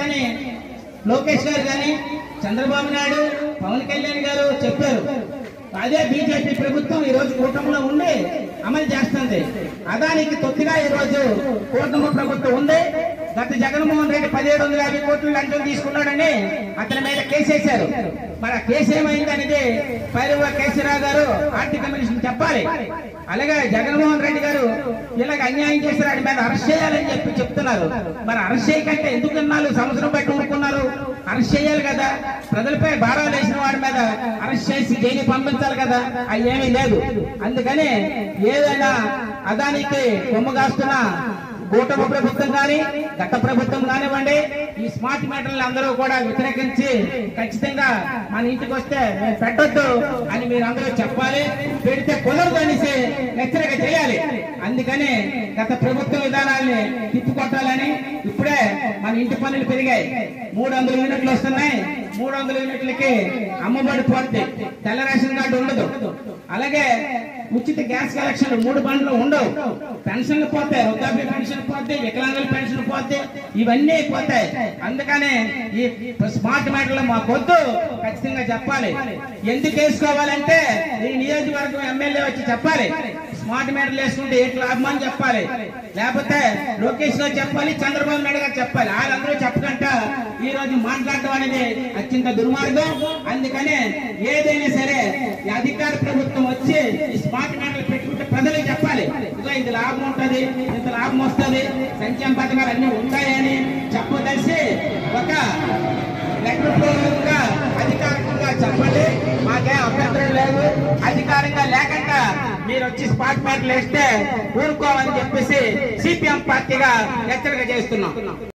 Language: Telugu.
అని లోకేష్ గారు కానీ చంద్రబాబు నాయుడు పవన్ కళ్యాణ్ గారు చెప్పారు. అదే బీజేపీ ప్రభుత్వం ఈ రోజు కూటమిలో ఉండి అమలు చేస్తుంది. అదానికి తొత్తుగా ఈ రోజు కూటమి ప్రభుత్వం ఉంది. గత జగన్మోహన్ రెడ్డి 1750 కోట్లు లంచం తీసుకున్నాడని అతని మీద కేసేశారు. మరి ఆ కేసు ఏమైంది అనేది పైరవ కేసీరావు గారు ఆర్థిక మినిస్టర్ చెప్పాలి. అలాగే జగన్మోహన్ రెడ్డి గారు ఇలాగ అన్యాయం చేశారు, వాడి మీద అరెస్ట్ చేయాలని చెప్తున్నారు. మరి అరెస్ట్ చేయకంటే ఎందుకు 4 సంవత్సరం బట్టి ఊరుకున్నారు? అరెస్ట్ చేయాలి కదా. ప్రజలపై భారాలు వేసిన వాడి మీద అరెస్ట్ చేసి జైలు పంపించాలి కదా. అది ఏమీ లేదు. అందుకని ఏదైనా అదానికి కొమ్ముగాస్తున్న కూటమి ప్రభుత్వం కానీ గత ప్రభుత్వం కానివ్వండి, ఈ స్మార్ట్ మీటర్లు అందరూ కూడా వ్యతిరేకించి ఖచ్చితంగా మన ఇంటికి వస్తే మేము పెట్టొద్దు అని మీరు అందరూ చెప్పాలి. పెడితే కుదరదు అనేసి హెచ్చరిక చేయాలి. అందుకని గత ప్రభుత్వ విధానాల్ని తిప్పికొట్టాలని ఇప్పుడే మన ఇంటి పనులు పెరిగాయి. 300 యూనిట్లు వస్తున్నాయి. 300 యూనిట్లకి అమ్మబడి పోతే తెల్ల రేషన్ కార్డు ఉండదు. అలాగే ఉచిత గ్యాస్ కలెక్షన్ 3 బండ్లు ఉండవు. పెన్షన్లు పోతాయి, వృద్ధాప్య పెన్షన్ పోతే, వికలాంగుల పెన్షన్ పోతే, ఇవన్నీ పోతాయి. అందుకనే ఈ స్మార్ట్ మీటర్లు మాకొద్దు ఖచ్చితంగా చెప్పాలి. ఎందుకు వేసుకోవాలంటే ఈ నియోజకవర్గం ఎమ్మెల్యే వచ్చి చెప్పాలి. స్మార్ట్ మీటర్లు వేసుకుంటే ఏంటి లాభం అని చెప్పాలి. లేకపోతే లోకేష్ గారు చెప్పాలి, చంద్రబాబు నాయుడు గారు చెప్పాలి. వాళ్ళందరూ చెప్పకుండా ఈ రోజు మాట్లాడటం అనేది అత్యంత దుర్మార్గం. అందుకనే ఏదైనా సరే ఈ అధికార ప్రభుత్వం వచ్చి ఈ స్మార్ట్ మీటర్లు పెట్టుకుంటే ప్రజలకు చెప్పాలి. ఇదో ఇది లాభం ఉంటుంది, ఇంత లాభం వస్తుంది, సంక్షేమ పథకాలు అన్ని ఉంటాయని చెప్పదలిసి ఒక లెక్కపూర్వకంగా అధికారికంగా చెప్పండి. మాకే అభ్యంతరం లేదు. అధికారంగా లేకుండా మీరు వచ్చి స్మార్ట్ మీటర్లు వేస్తే ఊరుకోమని చెప్పేసి సిపిఎం పార్టీగా హెచ్చరిక చేస్తున్నాం.